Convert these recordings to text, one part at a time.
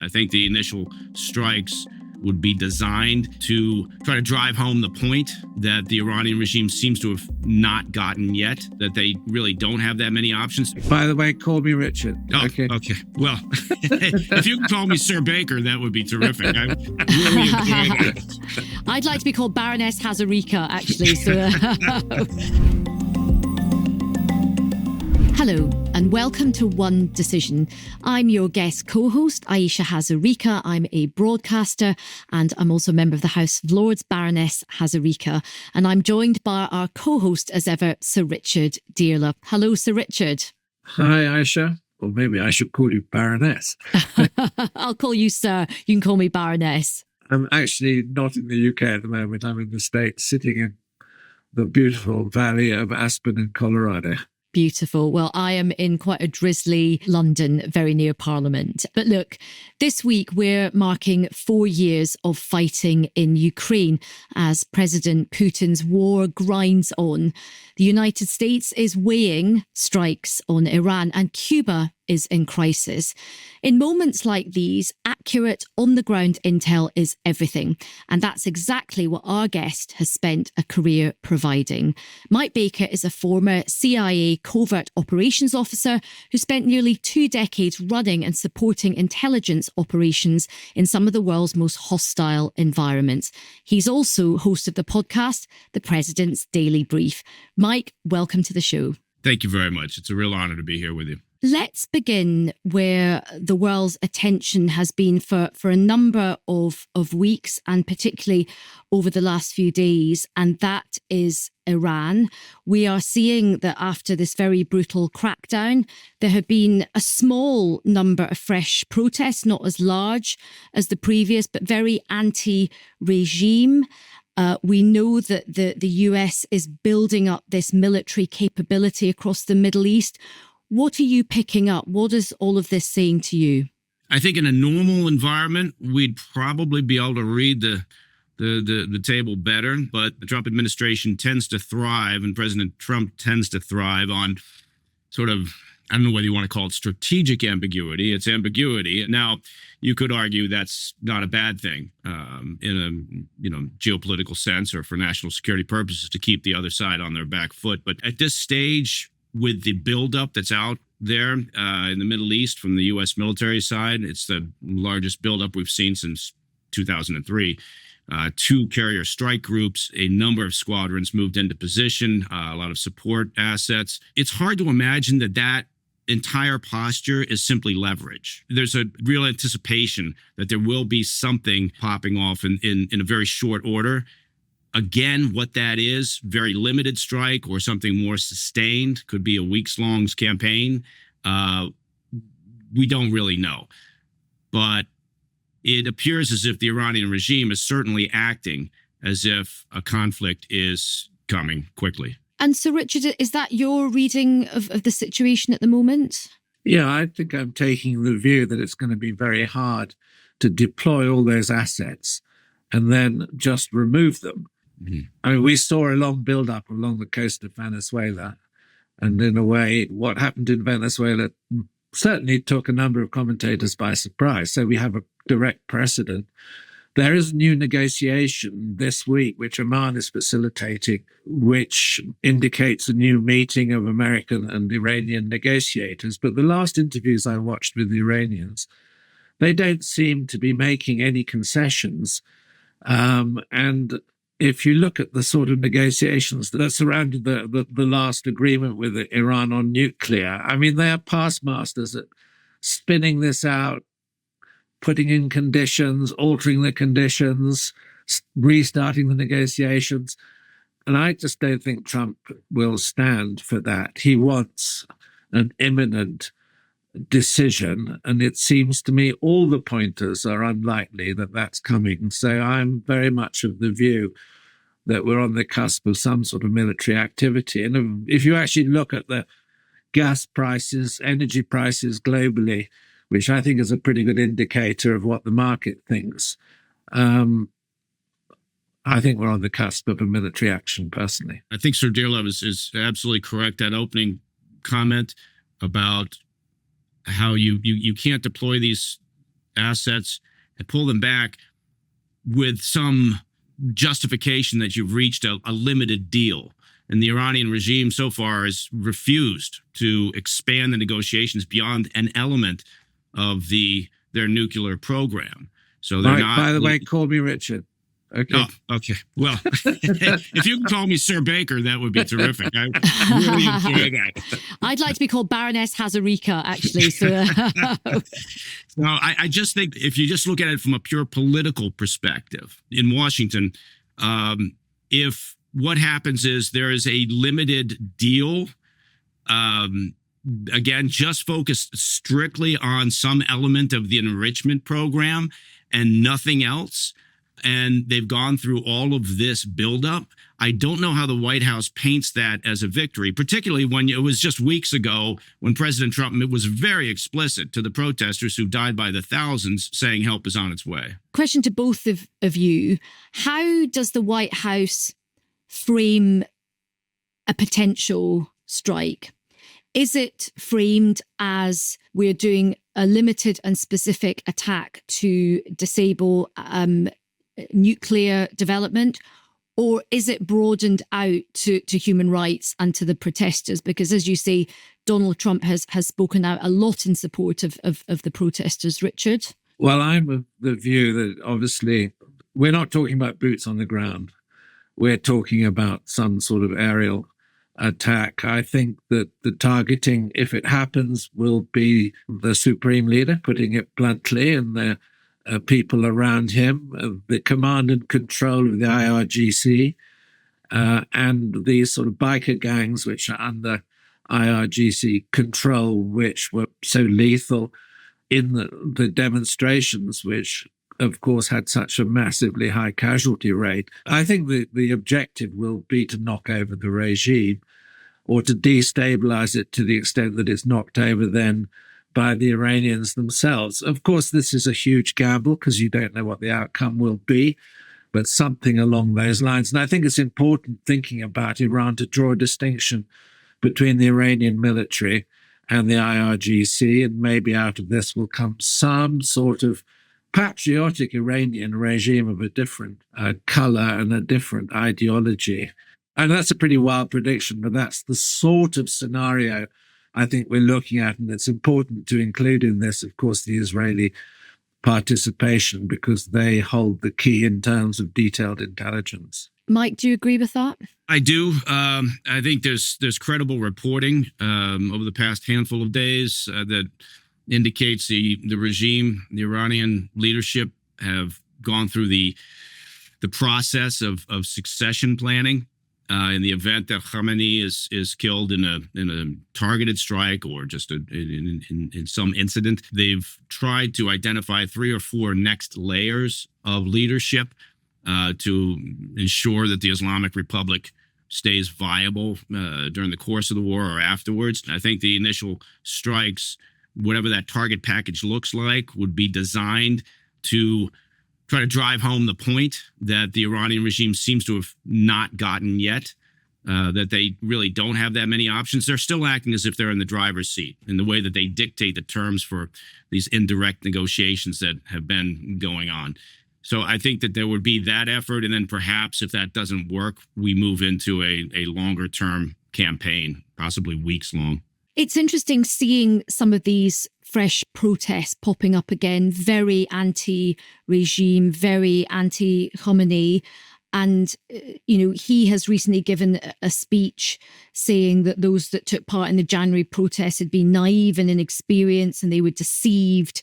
I think the initial strikes would be designed to try to drive home the point that the Iranian regime seems to have not gotten yet, that they really don't have that many options. By the way, call me Richard. Oh, okay. Well, if you could call me Sir Baker, that would be terrific. I really enjoy that. I'd like to be called Baroness Hazarika, actually. So, Hello, and welcome to One Decision. I'm your guest co-host, Ayesha Hazarika. I'm a broadcaster, and I'm also a member of the House of Lords, Baroness Hazarika. And I'm joined by our co-host, as ever, Sir Richard Dearlove. Hello, Sir Richard. Hi, Ayesha. Or maybe I should call you Baroness. I'll call you Sir. You can call me Baroness. I'm actually not in the UK at the moment. I'm in the States, sitting in the beautiful valley of Aspen in Colorado. Beautiful. Well, I am in quite a drizzly London, very near Parliament. But look, this week we're marking 4 years of fighting in Ukraine as President Putin's war grinds on. The United States is weighing strikes on Iran, and Cuba is in crisis. In moments like these, accurate on-the-ground intel is everything. And that's exactly what our guest has spent a career providing. Mike Baker is a former CIA covert operations officer who spent nearly 2 decades running and supporting intelligence operations in some of the world's most hostile environments. He's also host of the podcast, The President's Daily Brief. Mike, welcome to the show. Thank you very much. It's a real honor to be here with you. Let's begin where the world's attention has been for a number of weeks, and particularly over the last few days, and that is Iran. We are seeing that after this very brutal crackdown, there have been a small number of fresh protests, not as large as the previous, but very anti-regime. We know that the US is building up this military capability across the Middle East. What are you picking up? What is all of this saying to you? I think in a normal environment, we'd probably be able to read the table better, but the Trump administration tends to thrive, and President Trump tends to thrive on sort of, I don't know whether you want to call it strategic ambiguity. It's ambiguity. Now, you could argue that's not a bad thing in a geopolitical sense or for national security purposes to keep the other side on their back foot. But at this stage, with the buildup that's out there in the Middle East from the U.S. military side, it's the largest buildup we've seen since 2003. 2 carrier strike groups, a number of squadrons moved into position, a lot of support assets. It's hard to imagine that entire posture is simply leverage. There's a real anticipation that there will be something popping off in a very short order. Again, what that is, very limited strike or something more sustained, could be a weeks-long campaign. We don't really know. But it appears as if the Iranian regime is certainly acting as if a conflict is coming quickly. And so, Richard, is that your reading of the situation at the moment? Yeah, I think I'm taking the view that it's going to be very hard to deploy all those assets and then just remove them. Mm-hmm. I mean, we saw a long build-up along the coast of Venezuela. And in a way, what happened in Venezuela certainly took a number of commentators by surprise. So we have a direct precedent. There is a new negotiation this week, which Oman is facilitating, which indicates a new meeting of American and Iranian negotiators. But the last interviews I watched with the Iranians, they don't seem to be making any concessions. And if you look at the sort of negotiations that surrounded the last agreement with Iran on nuclear, I mean, they are past masters at spinning this out, putting in conditions, altering the conditions, restarting the negotiations. And I just don't think Trump will stand for that. He wants an imminent decision, and it seems to me all the pointers are unlikely that that's coming. So I'm very much of the view that we're on the cusp of some sort of military activity. And if you actually look at the gas prices, energy prices globally, which I think is a pretty good indicator of what the market thinks, I think we're on the cusp of a military action, personally. I think Sir Dearlove is absolutely correct. That opening comment about how you can't deploy these assets and pull them back with some justification that you've reached a limited deal. And the Iranian regime so far has refused to expand the negotiations beyond an element of their nuclear program. So they're not. By the way, call me Richard. Okay. Oh, okay. Well, if you can call me Sir Baker, that would be terrific. I really enjoy that. I'd like to be called Baroness Hazarika, actually. So, no, I just think if you just look at it from a pure political perspective in Washington, if what happens is there is a limited deal, again, just focused strictly on some element of the enrichment program and nothing else, and they've gone through all of this buildup, I don't know how the White House paints that as a victory, particularly when it was just weeks ago when President Trump was very explicit to the protesters who died by the thousands, saying help is on its way. Question to both of you. How does the White House frame a potential strike? Is it framed as we're doing a limited and specific attack to disable nuclear development, or is it broadened out to human rights and to the protesters? Because as you say, Donald Trump has spoken out a lot in support of the protesters. Richard? Well, I'm of the view that obviously we're not talking about boots on the ground. We're talking about some sort of aerial attack. I think that the targeting, if it happens, will be the supreme leader, putting it bluntly, and the people around him, the command and control of the IRGC, and these sort of biker gangs which are under IRGC control, which were so lethal in the demonstrations, which of course had such a massively high casualty rate. I think the objective will be to knock over the regime, or to destabilize it to the extent that it's knocked over then by the Iranians themselves. Of course, this is a huge gamble because you don't know what the outcome will be, but something along those lines. And I think it's important, thinking about Iran, to draw a distinction between the Iranian military and the IRGC, and maybe out of this will come some sort of patriotic Iranian regime of a different color and a different ideology. And that's a pretty wild prediction, but that's the sort of scenario I think we're looking at. And it's important to include in this, of course, the Israeli participation, because they hold the key in terms of detailed intelligence. Mike, do you agree with that? I do. I think there's credible reporting over the past handful of days that indicates the regime, the Iranian leadership, have gone through the process of succession planning. In the event that Khamenei is killed in a targeted strike or just in some incident, they've tried to identify 3 or 4 next layers of leadership to ensure that the Islamic Republic stays viable during the course of the war or afterwards. I think the initial strikes, whatever that target package looks like, would be designed to try to drive home the point that the Iranian regime seems to have not gotten yet, that they really don't have that many options. They're still acting as if they're in the driver's seat in the way that they dictate the terms for these indirect negotiations that have been going on. So I think that there would be that effort. And then perhaps if that doesn't work, we move into a longer term campaign, possibly weeks long. It's interesting seeing some of these fresh protests popping up again, very anti-regime, very anti-Khamenei. And, he has recently given a speech saying that those that took part in the January protests had been naive and inexperienced and they were deceived,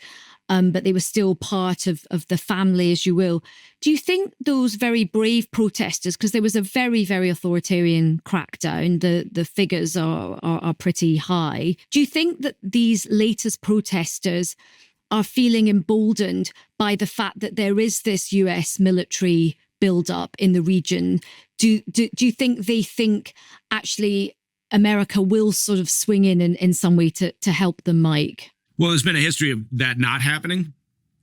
but they were still part of the family, as you will. Do you think those very brave protesters, because there was a very, very authoritarian crackdown, the figures are pretty high. Do you think that these latest protesters are feeling emboldened by the fact that there is this US military buildup in the region? Do you think they think actually America will sort of swing in some way to help them, Mike? Well, there's been a history of that not happening.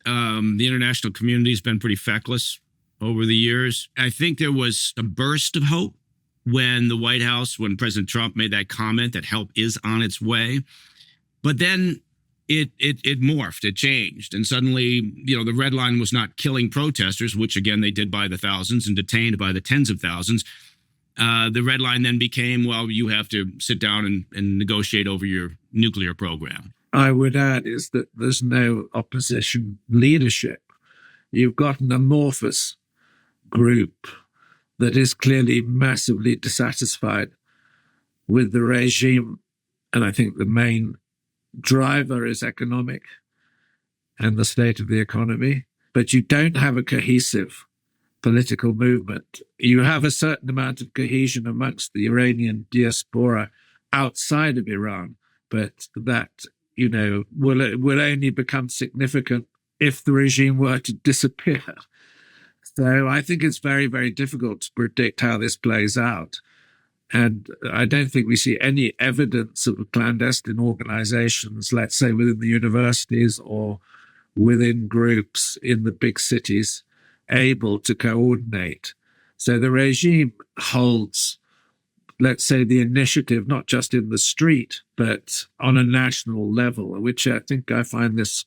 The international community has been pretty feckless over the years. I think there was a burst of hope when the White House, when President Trump made that comment that help is on its way. But then it morphed, it changed. And suddenly, the red line was not killing protesters, which again, they did by the thousands and detained by the tens of thousands. The red line then became, well, you have to sit down and negotiate over your nuclear program. I would add is that there's no opposition leadership. You've got an amorphous group that is clearly massively dissatisfied with the regime. And I think the main driver is economic and the state of the economy. But you don't have a cohesive political movement. You have a certain amount of cohesion amongst the Iranian diaspora outside of Iran, but that, will only become significant if the regime were to disappear. So I think it's very, very difficult to predict how this plays out. And I don't think we see any evidence of clandestine organizations, let's say within the universities or within groups in the big cities, able to coordinate. So the regime holds, let's say, the initiative, not just in the street, but on a national level, which I think I find this,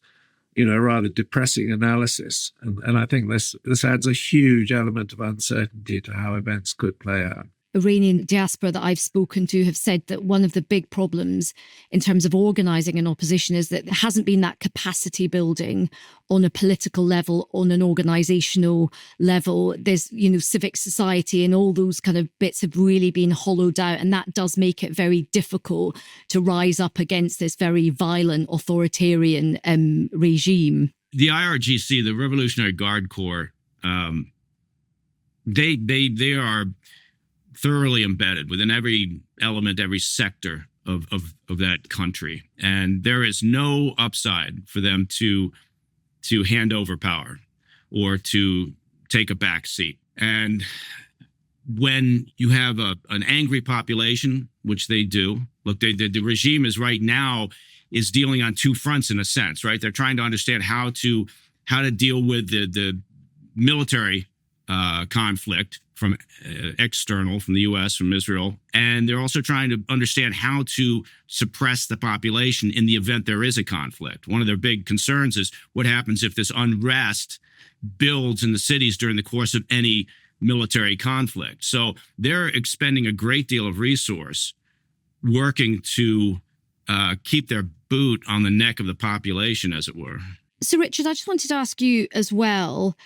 rather depressing analysis. And I think this adds a huge element of uncertainty to how events could play out. Iranian diaspora that I've spoken to have said that one of the big problems in terms of organising an opposition is that there hasn't been that capacity building on a political level, on an organisational level. There's, civic society and all those kind of bits have really been hollowed out. And that does make it very difficult to rise up against this very violent authoritarian regime. The IRGC, the Revolutionary Guard Corps, they are thoroughly embedded within every element, every sector of that country. And there is no upside for them to hand over power or to take a back seat. And when you have an angry population, which they do, look, the regime is right now is dealing on two fronts in a sense, right? They're trying to understand how to deal with the military conflict from external, from the U.S., from Israel. And they're also trying to understand how to suppress the population in the event there is a conflict. One of their big concerns is what happens if this unrest builds in the cities during the course of any military conflict. So they're expending a great deal of resource working to keep their boot on the neck of the population, as it were. So, Richard, I just wanted to ask you as well,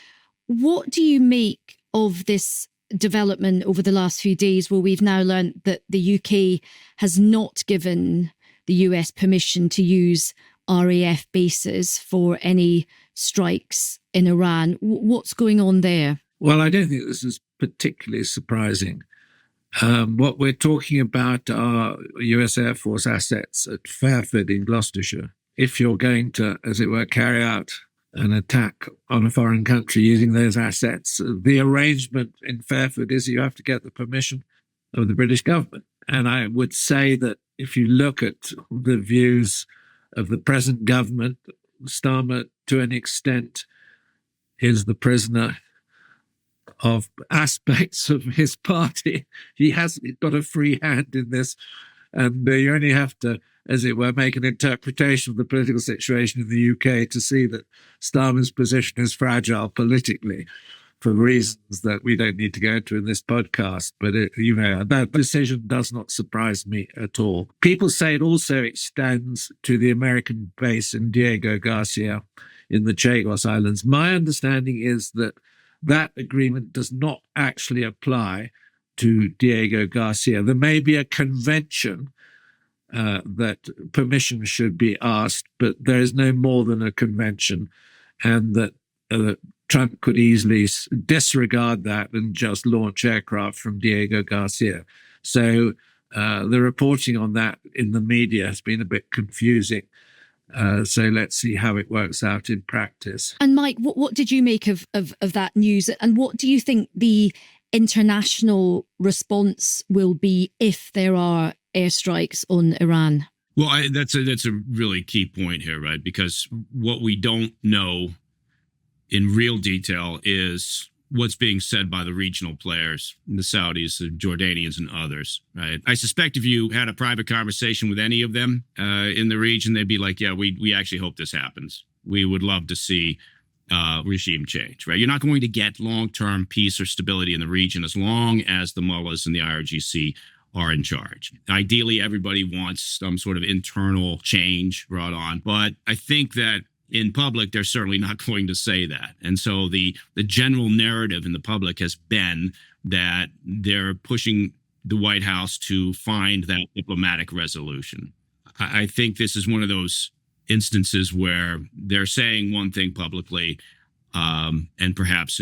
what do you make of this development over the last few days where we've now learned that the UK has not given the US permission to use RAF bases for any strikes in Iran? What's going on there? Well, I don't think this is particularly surprising. What we're talking about are US Air Force assets at Fairford in Gloucestershire. If you're going to, as it were, carry out an attack on a foreign country using those assets, the arrangement in Fairford is you have to get the permission of the British government. And I would say that if you look at the views of the present government, Starmer, to an extent, is the prisoner of aspects of his party. He hasn't got a free hand in this. And you only have to, as it were, make an interpretation of the political situation in the UK to see that Starmer's position is fragile politically for reasons that we don't need to go into in this podcast. But, that decision does not surprise me at all. People say it also extends to the American base in Diego Garcia in the Chagos Islands. My understanding is that that agreement does not actually apply to Diego Garcia. There may be a convention that permission should be asked, but there is no more than a convention, and that Trump could easily disregard that and just launch aircraft from Diego Garcia. So the reporting on that in the media has been a bit confusing. So let's see how it works out in practice. And Mike, what did you make of that news? And what do you think the international response will be if there are airstrikes on Iran? Well, that's a really key point here, right? Because what we don't know in real detail is what's being said by the regional players, the Saudis, the Jordanians, and others, right? I suspect if you had a private conversation with any of them in the region, they'd be like, yeah, we actually hope this happens. We would love to see regime change, right? You're not going to get long-term peace or stability in the region as long as the mullahs and the IRGC are in charge. Ideally, everybody wants some sort of internal change brought on, but I think that in public, they're certainly not going to say that. And so the general narrative in the public has been that they're pushing the White House to find that diplomatic resolution. I think this is one of those instances where they're saying one thing publicly, and perhaps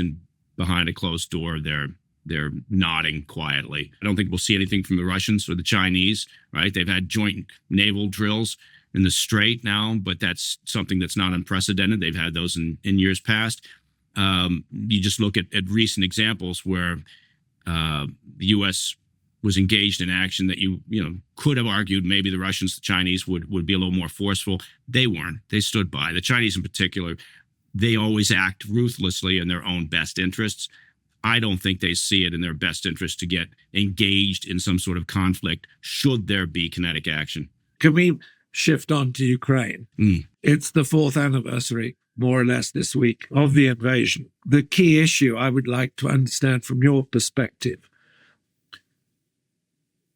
behind a closed door, they're nodding quietly. I don't think we'll see anything from the Russians or the Chinese, right? They've had joint naval drills in the Strait now, but that's something that's not unprecedented. They've had those in years past. You just look at recent examples where the U.S. was engaged in action that you could have argued maybe the Russians, the Chinese would be a little more forceful. They weren't. They stood by. The Chinese in particular, they always act ruthlessly in their own best interests. I don't think they see it in their best interest to get engaged in some sort of conflict should there be kinetic action. Can we shift on to Ukraine? It's the 4th anniversary, more or less, this week of the invasion. The key issue I would like to understand from your perspective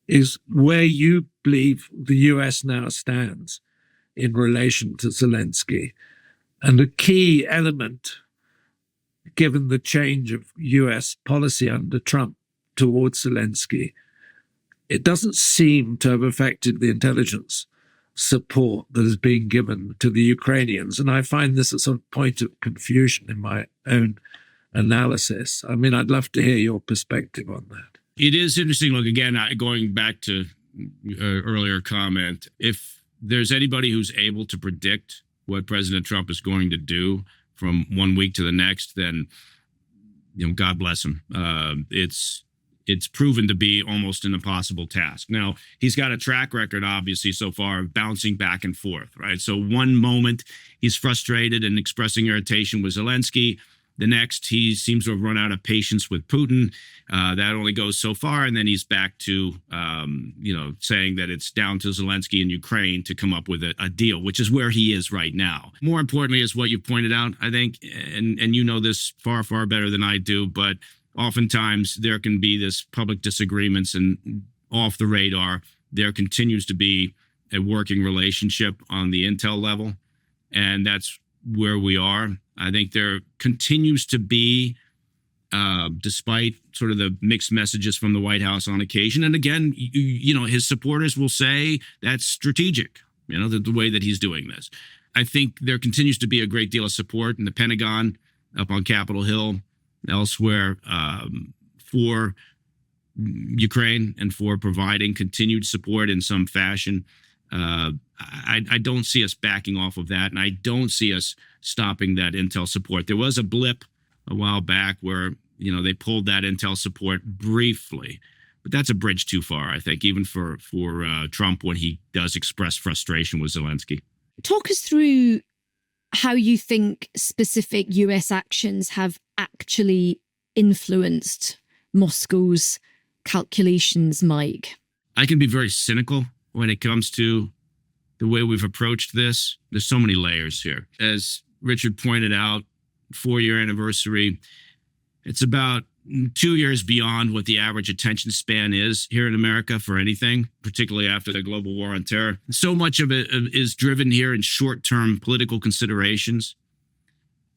is where you believe the US now stands in relation to Zelensky. And a key element, given the change of US policy under Trump towards Zelensky, it doesn't seem to have affected the intelligence support that is being given to the Ukrainians. And I find this a sort of point of confusion in my own analysis. I mean, I'd love to hear your perspective on that. It is interesting. Look, again, going back to earlier comment, if there's anybody who's able to predict what President Trump is going to do from one week to the next, then God bless him. It's proven to be almost an impossible task. Now, he's got a track record, obviously, so far of bouncing back and forth, right? So one moment he's frustrated and expressing irritation with Zelensky. The next, he seems to have run out of patience with Putin. That only goes so far. And then he's back to, saying that it's down to Zelensky and Ukraine to come up with a deal, which is where he is right now. More importantly is what you pointed out, I think, and you know this far, far better than I do, but oftentimes there can be this public disagreements, and off the radar, there continues to be a working relationship on the intel level. And that's where we are. I think there continues to be, despite sort of the mixed messages from the White House on occasion. And again, his supporters will say that's strategic, the way that he's doing this. I think there continues to be a great deal of support in the Pentagon, up on Capitol Hill, elsewhere, for Ukraine and for providing continued support in some fashion. I don't see us backing off of that, and I don't see us stopping that intel support. There was a blip a while back where, they pulled that intel support briefly, but that's a bridge too far, I think, even for Trump when he does express frustration with Zelensky. Talk us through how you think specific US actions have actually influenced Moscow's calculations, Mike. I can be very cynical when it comes to the way we've approached this. There's so many layers here. As Richard pointed out, 4-year anniversary, it's about 2 years beyond what the average attention span is here in America for anything, particularly after the global war on terror. So much of it is driven here in short-term political considerations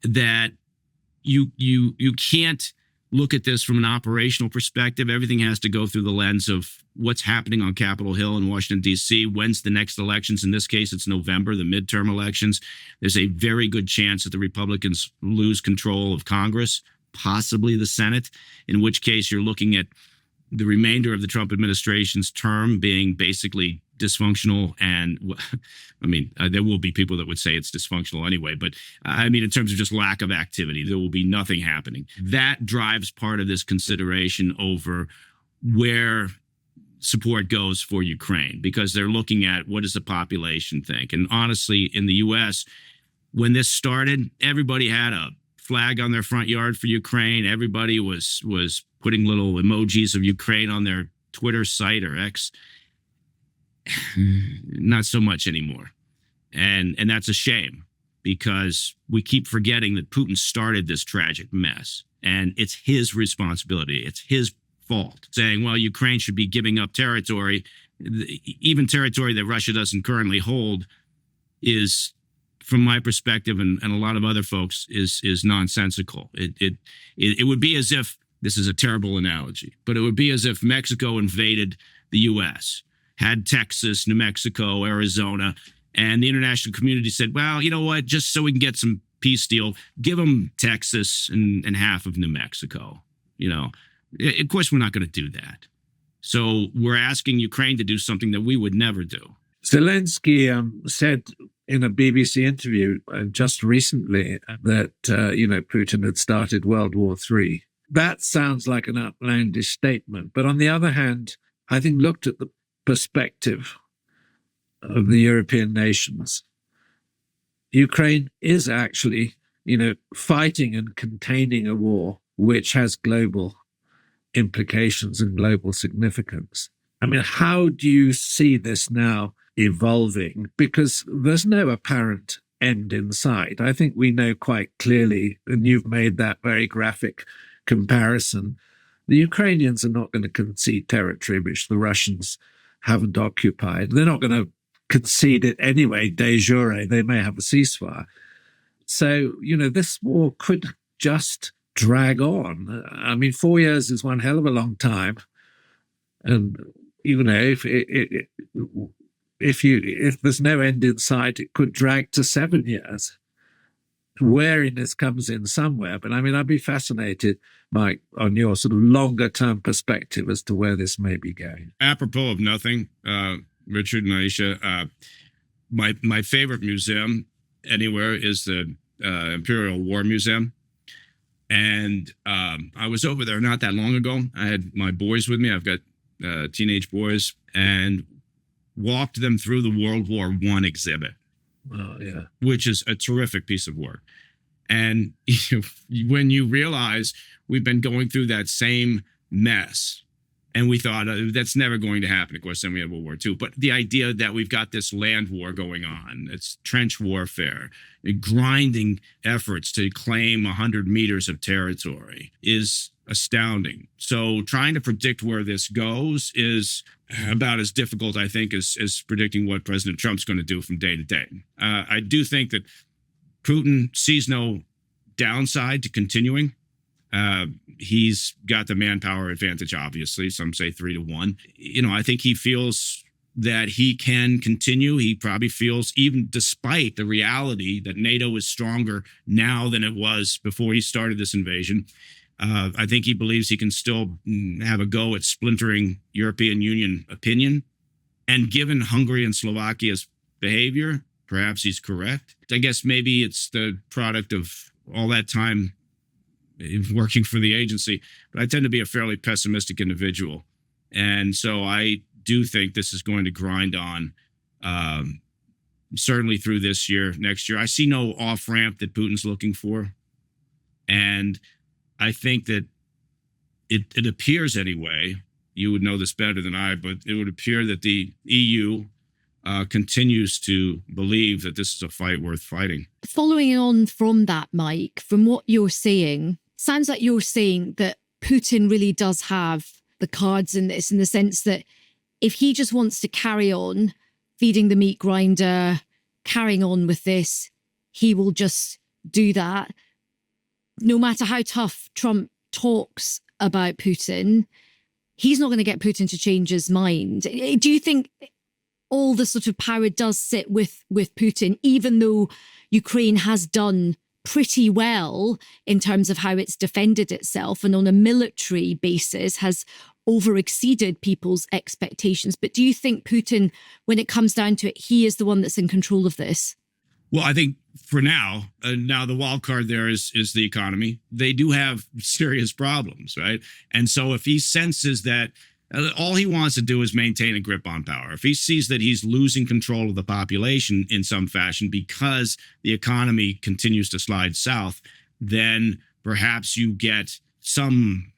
that you can't look at this from an operational perspective. Everything has to go through the lens of what's happening on Capitol Hill in Washington, D.C. When's the next elections? In this case, it's November, the midterm elections. There's a very good chance that the Republicans lose control of Congress, possibly the Senate, in which case you're looking at the remainder of the Trump administration's term being basically dysfunctional. And I mean, there will be people that would say it's dysfunctional anyway, but I mean, in terms of just lack of activity, there will be nothing happening. That drives part of this consideration over where support goes for Ukraine, because they're looking at what does the population think. And honestly, in the U.S., when this started, everybody had a flag on their front yard for Ukraine. Everybody was putting little emojis of Ukraine on their Twitter site or X. Not so much anymore. And that's a shame, because we keep forgetting that Putin started this tragic mess, and it's his responsibility. It's his fault. Saying, well, Ukraine should be giving up territory, even territory that Russia doesn't currently hold, is, from my perspective and a lot of other folks, is nonsensical. It would be as if, this is a terrible analogy, but it would be as if Mexico invaded the U.S., had Texas, New Mexico, Arizona, and the international community said, well, you know what, just so we can get some peace deal, give them Texas and half of New Mexico. You know, of course, we're not going to do that. So we're asking Ukraine to do something that we would never do. Zelensky said in a BBC interview just recently that, Putin had started World War III. That sounds like an outlandish statement. But on the other hand, I think looked at the perspective of the European nations, Ukraine is actually, fighting and containing a war which has global implications and global significance. I mean, how do you see this now evolving? Because there's no apparent end in sight. I think we know quite clearly, and you've made that very graphic comparison, the Ukrainians are not going to concede territory which the Russians haven't occupied. They're not going to concede it anyway, de jure. They may have a ceasefire. So, this war could just drag on. I mean, 4 years is one hell of a long time. And, if there's no end in sight, it could drag to 7 years. Wariness comes in somewhere. But I mean, I'd be fascinated, Mike, on your sort of longer term perspective as to where this may be going. Apropos of nothing, Richard and Ayesha, my favorite museum anywhere is the Imperial War Museum. And I was over there not that long ago. I had my boys with me. I've got teenage boys, and walked them through the World War I exhibit. Oh, yeah. Which is a terrific piece of work. And when you realize we've been going through that same mess, and we thought that's never going to happen. Of course, then we had World War II. But the idea that we've got this land war going on, it's trench warfare, grinding efforts to claim 100 meters of territory is astounding. So trying to predict where this goes is about as difficult, I think, as predicting what President Trump's going to do from day to day. I do think that Putin sees no downside to continuing. He's got the manpower advantage, obviously. Some say 3-1. I think he feels that he can continue. He probably feels, even despite the reality that NATO is stronger now than it was before he started this invasion, I think he believes he can still have a go at splintering European Union opinion. And given Hungary and Slovakia's behavior, perhaps he's correct. I guess maybe it's the product of all that time working for the agency, but I tend to be a fairly pessimistic individual. And so I do think this is going to grind on, certainly through this year, next year. I see no off-ramp that Putin's looking for. And I think that it appears anyway, you would know this better than I, but it would appear that the EU continues to believe that this is a fight worth fighting. Following on from that, Mike, from what you're saying, sounds like you're saying that Putin really does have the cards in this, in the sense that if he just wants to carry on feeding the meat grinder, carrying on with this, he will just do that. No matter how tough Trump talks about Putin, he's not going to get Putin to change his mind. Do you think all the sort of power does sit with Putin, even though Ukraine has done pretty well in terms of how it's defended itself and on a military basis has overexceeded people's expectations? But do you think Putin, when it comes down to it, he is the one that's in control of this? Well, I think for now the wild card there is the economy. They do have serious problems, right? And so if he senses that all he wants to do is maintain a grip on power, if he sees that he's losing control of the population in some fashion because the economy continues to slide south, then perhaps you get some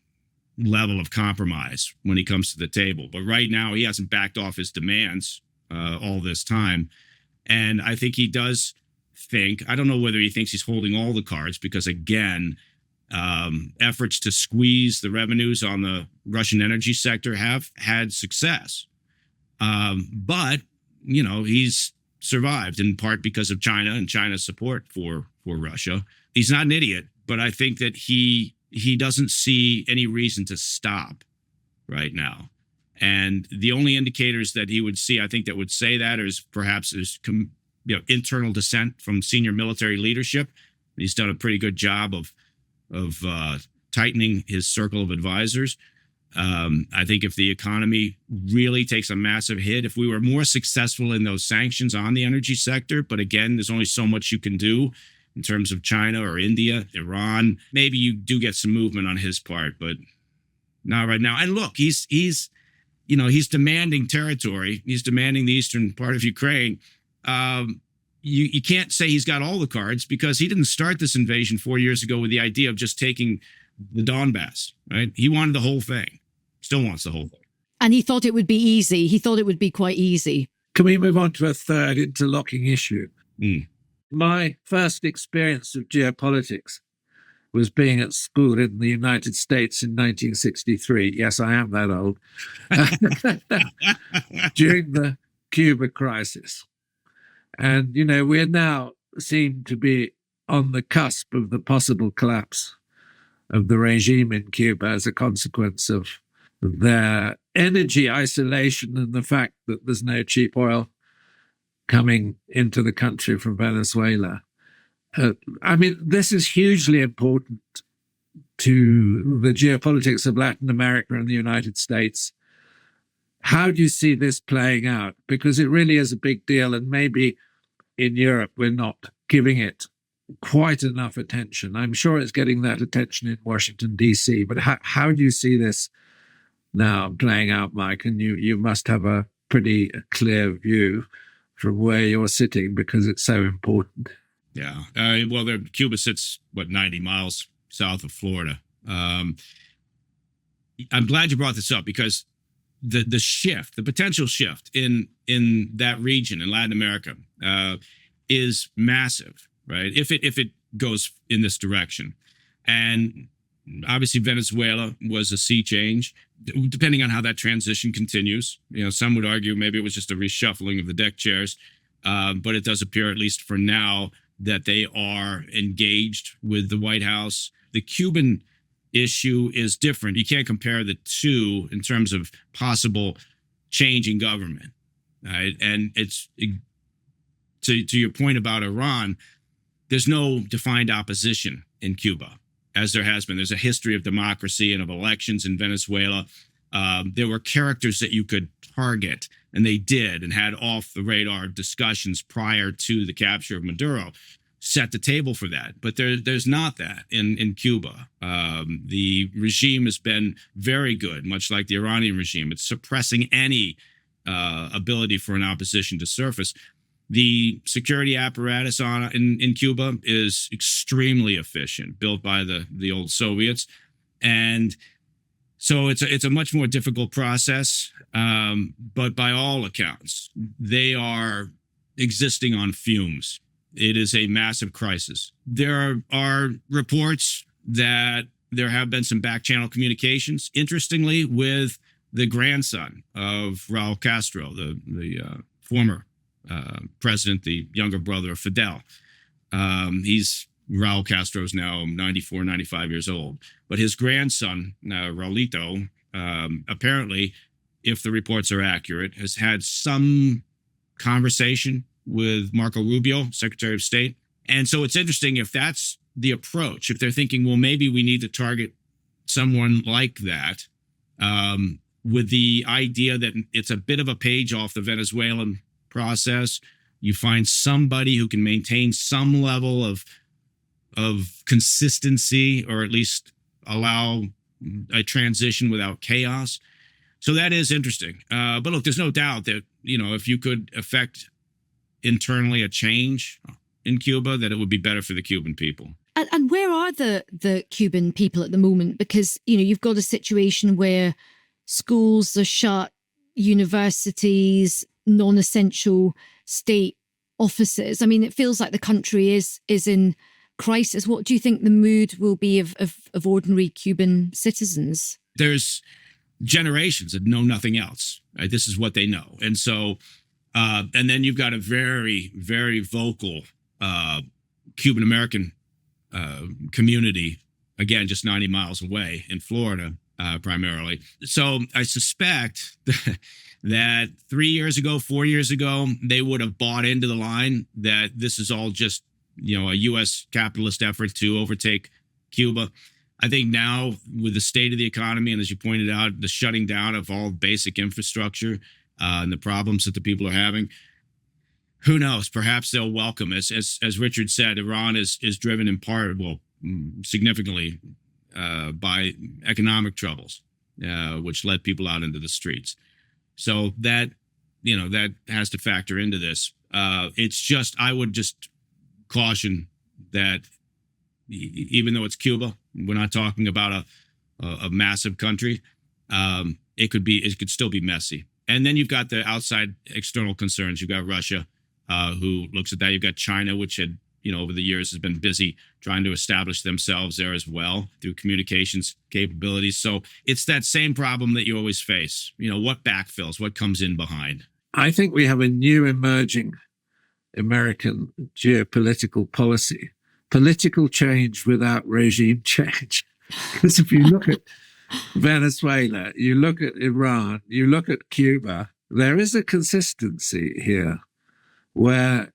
level of compromise when he comes to the table. But right now, he hasn't backed off his demands all this time. And I think he does think, I don't know whether he thinks he's holding all the cards, because again, efforts to squeeze the revenues on the Russian energy sector have had success. But, you know, he's survived in part because of China and China's support for Russia. He's not an idiot, but I think that he doesn't see any reason to stop right now. And the only indicators that he would see, I think, that would say that is perhaps internal dissent from senior military leadership. He's done a pretty good job of tightening his circle of advisors. I think if the economy really takes a massive hit, if we were more successful in those sanctions on the energy sector, but again, there's only so much you can do in terms of China or India, Iran, maybe you do get some movement on his part, but not right now. And look, he's demanding territory. He's demanding the eastern part of Ukraine. You can't say he's got all the cards, because he didn't start this invasion 4 years ago with the idea of just taking the Donbass, right? He wanted the whole thing, still wants the whole thing. And he thought it would be easy. He thought it would be quite easy. Can we move on to a third interlocking issue? Mm. My first experience of geopolitics was being at school in the United States in 1963. Yes, I am that old. During the Cuba crisis. And, you know, we now seem to be on the cusp of the possible collapse of the regime in Cuba as a consequence of their energy isolation and the fact that there's no cheap oil coming into the country from Venezuela. I mean, this is hugely important to the geopolitics of Latin America and the United States. How do you see this playing out? Because it really is a big deal, and maybe in Europe we're not giving it quite enough attention. I'm sure it's getting that attention in Washington, D.C., but how do you see this now playing out, Mike? And you must have a pretty clear view from where you're sitting, because it's so important. Yeah. Well, Cuba sits, 90 miles south of Florida. I'm glad you brought this up, because the potential shift in that region in Latin America is massive, right? If it goes in this direction. And obviously Venezuela was a sea change, depending on how that transition continues. You know, some would argue maybe it was just a reshuffling of the deck chairs, but it does appear, at least for now, that they are engaged with the White House. The Cuban issue is different. You can't compare the two in terms of possible change in government, right? And it's to your point about Iran, there's no defined opposition in Cuba, as there has been. There's a history of democracy and of elections in Venezuela. There were characters that you could target, and they did, and had off-the-radar discussions prior to the capture of Maduro, set the table for that. But there's not that in Cuba. The regime has been very good, much like the Iranian regime. It's suppressing any ability for an opposition to surface. The security apparatus in Cuba is extremely efficient, built by the old Soviets. And so it's a much more difficult process. But by all accounts, they are existing on fumes. It is a massive crisis. There are reports that there have been some back channel communications, interestingly, with the grandson of Raul Castro, the former president, the younger brother of Fidel. Raul Castro is now 94, 95 years old. But his grandson, Raulito, apparently, if the reports are accurate, has had some conversation with Marco Rubio, Secretary of State. And so it's interesting if that's the approach, if they're thinking, well, maybe we need to target someone like that, with the idea that it's a bit of a page off the Venezuelan process. You find somebody who can maintain some level of consistency, or at least allow a transition without chaos. So that is interesting. But look, there's no doubt that, if you could affect internally a change in Cuba, that it would be better for the Cuban people. And where are the Cuban people at the moment? Because, you've got a situation where schools are shut, universities, non-essential state offices. I mean, it feels like the country is in crisis. What do you think the mood will be of ordinary Cuban citizens? There's generations that know nothing else, right? This is what they know. And so, and then you've got a very, very vocal Cuban-American community, again, just 90 miles away in Florida, primarily. So I suspect that 3 years ago, 4 years ago, they would have bought into the line that this is all just, a U.S. capitalist effort to overtake Cuba. I think now, with the state of the economy, and as you pointed out, the shutting down of all basic infrastructure and the problems that the people are having, who knows? Perhaps they'll welcome, as Richard said, Iran is driven in part, significantly by economic troubles, which led people out into the streets. So that has to factor into this. It's just, I would just caution that even though it's Cuba, we're not talking about a massive country. It could still be messy. And then you've got the outside external concerns. You've got Russia, who looks at that. You've got China, which had, over the years has been busy trying to establish themselves there as well through communications capabilities. So it's that same problem that you always face. What backfills, what comes in behind? I think we have a new emerging American geopolitical policy. Political change without regime change. Because if you look at Venezuela, you look at Iran, you look at Cuba, there is a consistency here where,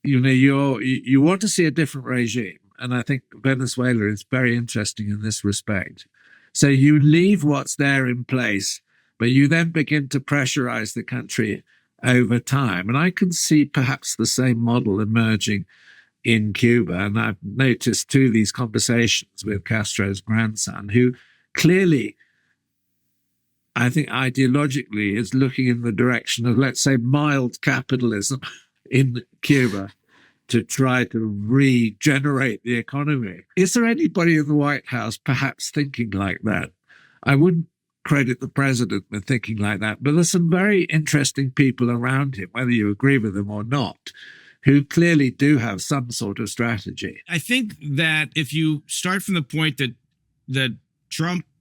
you want to see a different regime. And I think Venezuela is very interesting in this respect. So you leave what's there in place, but you then begin to pressurize the country over time. And I can see perhaps the same model emerging in Cuba. And I've noticed too these conversations with Castro's grandson, who clearly, I think ideologically, is looking in the direction of, let's say, mild capitalism in Cuba to try to regenerate the economy. Is there anybody in the White House perhaps thinking like that? I wouldn't credit the president with thinking like that, but there's some very interesting people around him, whether you agree with them or not, who clearly do have some sort of strategy. I think that if you start from the point that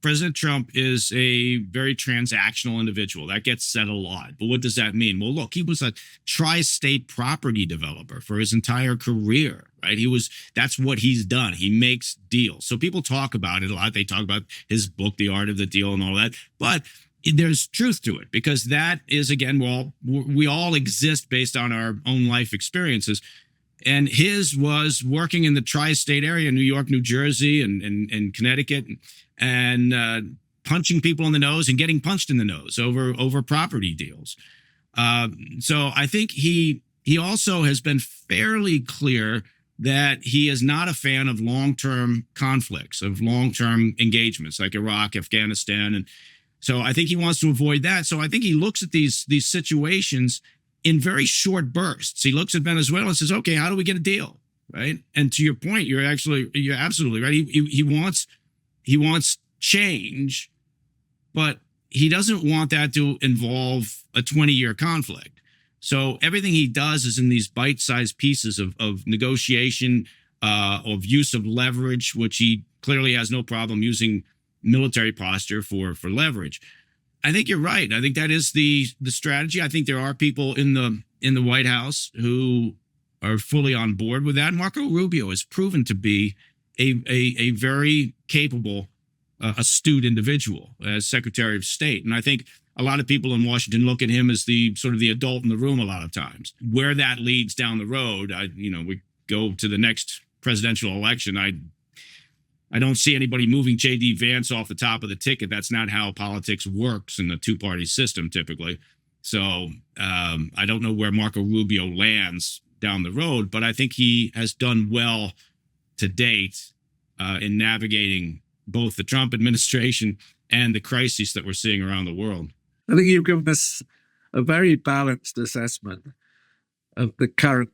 President Trump is a very transactional individual, that gets said a lot. But what does that mean? Well, look, he was a tri-state property developer for his entire career, right? That's what he's done. He makes deals. So people talk about it a lot. They talk about his book, The Art of the Deal, and all that. But there's truth to it, because that is, again, we all exist based on our own life experiences. And his was working in the tri-state area, New York, New Jersey, and Connecticut, and punching people in the nose and getting punched in the nose over property deals. So I think he also has been fairly clear that he is not a fan of long-term conflicts, of long-term engagements like Iraq, Afghanistan. And so I think he wants to avoid that. So I think he looks at these situations in very short bursts. He looks at Venezuela and says, okay, how do we get a deal? Right. And to your point, you're absolutely right. He wants change, but he doesn't want that to involve a 20-year conflict. So everything he does is in these bite-sized pieces of negotiation, of use of leverage, which he clearly has no problem using military posture for leverage. I think you're right. I think that is the strategy. I think there are people in the White House who are fully on board with that. Marco Rubio has proven to be a very capable, astute individual as Secretary of State. And I think a lot of people in Washington look at him as the sort of the adult in the room a lot of times. Where that leads down the road, we go to the next presidential election. I don't see anybody moving J.D. Vance off the top of the ticket. That's not how politics works in the two-party system typically. So I don't know where Marco Rubio lands down the road, but I think he has done well to date in navigating both the Trump administration and the crises that we're seeing around the world. I think you've given us a very balanced assessment of the current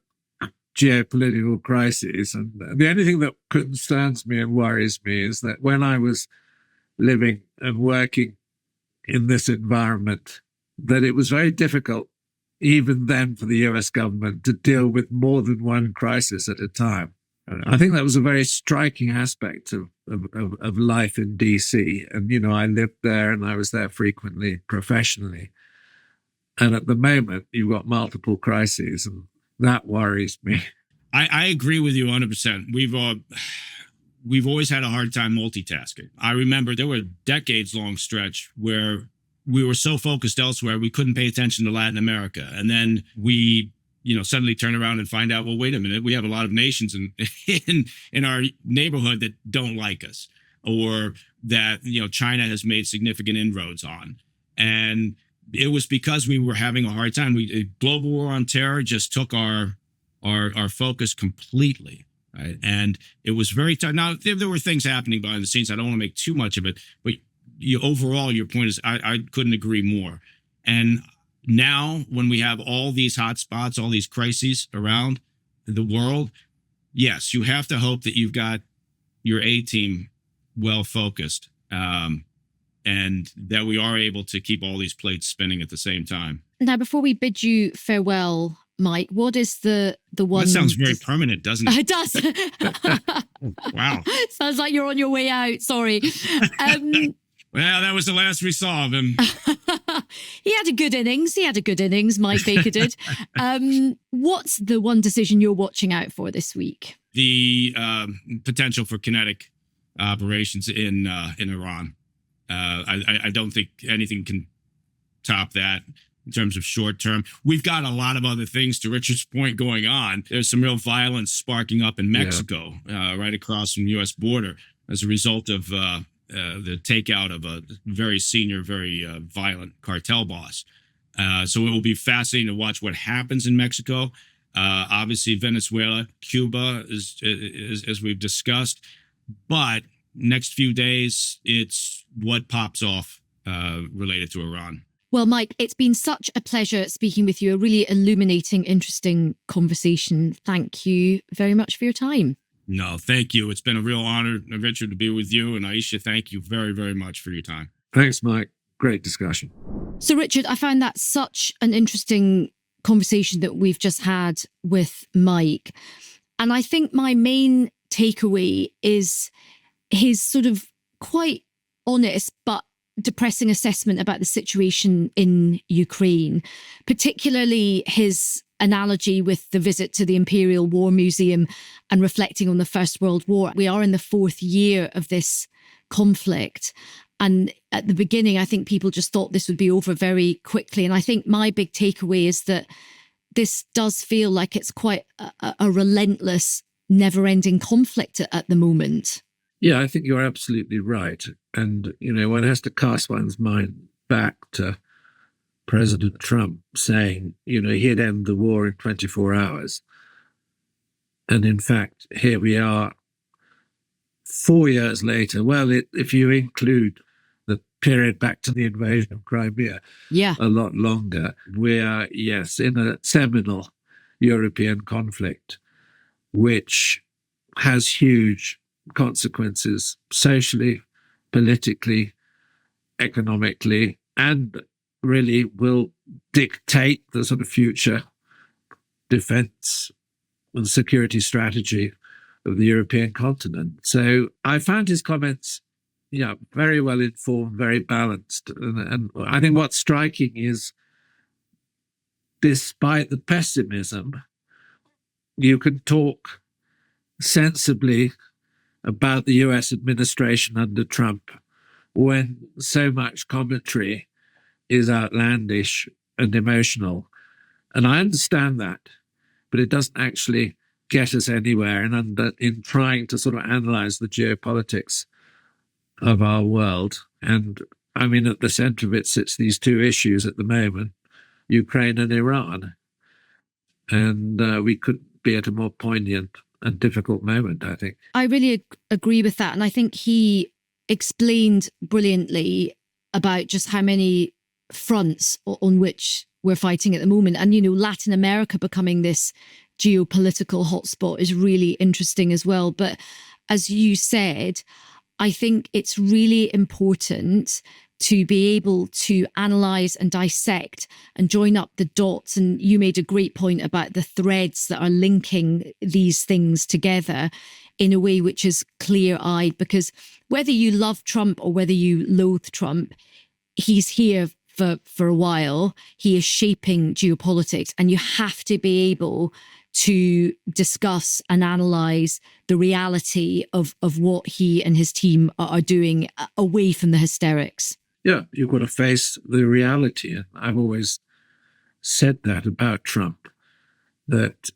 geopolitical crises. And the only thing that concerns me and worries me is that when I was living and working in this environment, that it was very difficult, even then, for the US government to deal with more than one crisis at a time. I think that was a very striking aspect of life in DC. And, you know, I lived there and I was there frequently professionally. And at the moment, you've got multiple crises, and that worries me. I agree with you 100%. We've always had a hard time multitasking. I remember there were decades-long stretch where we were so focused elsewhere, we couldn't pay attention to Latin America. And then we, you know, suddenly turn around and find out, well, wait a minute, we have a lot of nations in our neighborhood that don't like us, or that, you know, China has made significant inroads on. And it was because we were having a hard time. Global war on terror just took our focus completely. Right. And it was very tough. Now, there were things happening behind the scenes. I don't want to make too much of it, but overall, your point is, I couldn't agree more. And now, when we have all these hot spots, all these crises around the world, yes, you have to hope that you've got your A-team well focused, and that we are able to keep all these plates spinning at the same time. Now, before we bid you farewell, Mike, what is the one? That sounds very permanent, doesn't it? It does. Wow. Sounds like you're on your way out. Sorry. Well, that was the last we saw of him. He had a good innings. Mike Baker did. What's the one decision you're watching out for this week? The potential for kinetic operations in Iran. I don't think anything can top that in terms of short term. We've got a lot of other things, to Richard's point, going on. There's some real violence sparking up in Mexico, right across from the U.S. border, as a result of the takeout of a very senior, very violent cartel boss. So it will be fascinating to watch what happens in Mexico. Obviously, Venezuela, Cuba, as we've discussed. But next few days, it's what pops off related to Iran. Well, Mike, it's been such a pleasure speaking with you. A really illuminating, interesting conversation. Thank you very much for your time. No, thank you. It's been a real honor, Richard, to be with you. And Ayesha, thank you very, very much for your time. Thanks, Mike. Great discussion. So, Richard, I found that such an interesting conversation that we've just had with Mike. And I think my main takeaway is his sort of quite honest but depressing assessment about the situation in Ukraine, particularly his analogy with the visit to the Imperial War Museum and reflecting on the First World War. We are in the 4th year of this conflict. And at the beginning, I think people just thought this would be over very quickly. And I think my big takeaway is that this does feel like it's quite a relentless, never-ending conflict at the moment. Yeah, I think you're absolutely right. And, you know, one has to cast one's mind back to President Trump saying, you know, he'd end the war in 24 hours. And in fact, here we are 4 years later. Well, if you include the period back to the invasion of Crimea, a lot longer, we are, yes, in a seminal European conflict, which has huge consequences socially, politically, economically, and really will dictate the sort of future defense and security strategy of the European continent. So I found his comments, very well informed, very balanced. And I think what's striking is, despite the pessimism, you can talk sensibly about the US administration under Trump when so much commentary is outlandish and emotional. And I understand that, but it doesn't actually get us anywhere in trying to sort of analyze the geopolitics of our world. And I mean, at the center of it sits these two issues at the moment, Ukraine and Iran. And we couldn't be at a more poignant and difficult moment, I think. I really agree with that. And I think he explained brilliantly about just how many fronts on which we're fighting at the moment. And, Latin America becoming this geopolitical hotspot is really interesting as well. But as you said, I think it's really important to be able to analyze and dissect and join up the dots. And you made a great point about the threads that are linking these things together in a way which is clear-eyed, because whether you love Trump or whether you loathe Trump, he's here for a while. He is shaping geopolitics, and you have to be able to discuss and analyze the reality of what he and his team are doing away from the hysterics. Yeah, you've got to face the reality. And I've always said that about Trump, that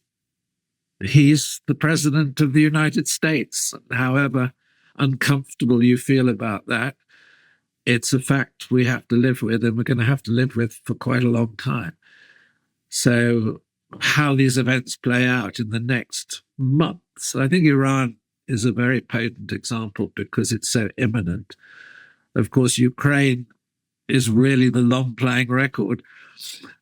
he's the president of the United States. However uncomfortable you feel about that, it's a fact we have to live with, and we're going to have to live with for quite a long time. So how these events play out in the next months, I think Iran is a very potent example because it's so imminent. Of course, Ukraine is really the long-playing record,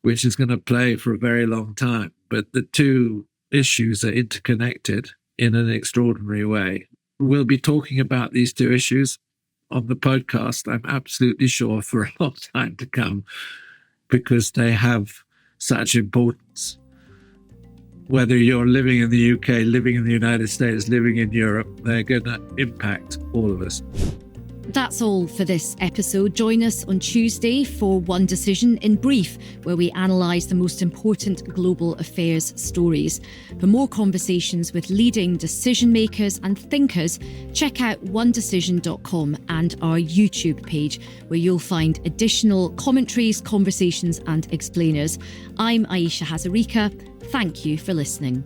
which is going to play for a very long time. But the two issues are interconnected in an extraordinary way. We'll be talking about these two issues on the podcast, I'm absolutely sure, for a long time to come, because they have such importance. Whether you're living in the UK, living in the United States, living in Europe, they're going to impact all of us. That's all for this episode. Join us on Tuesday for One Decision in Brief, where we analyse the most important global affairs stories. For more conversations with leading decision makers and thinkers, check out onedecision.com and our YouTube page, where you'll find additional commentaries, conversations and explainers. I'm Ayesha Hazarika. Thank you for listening.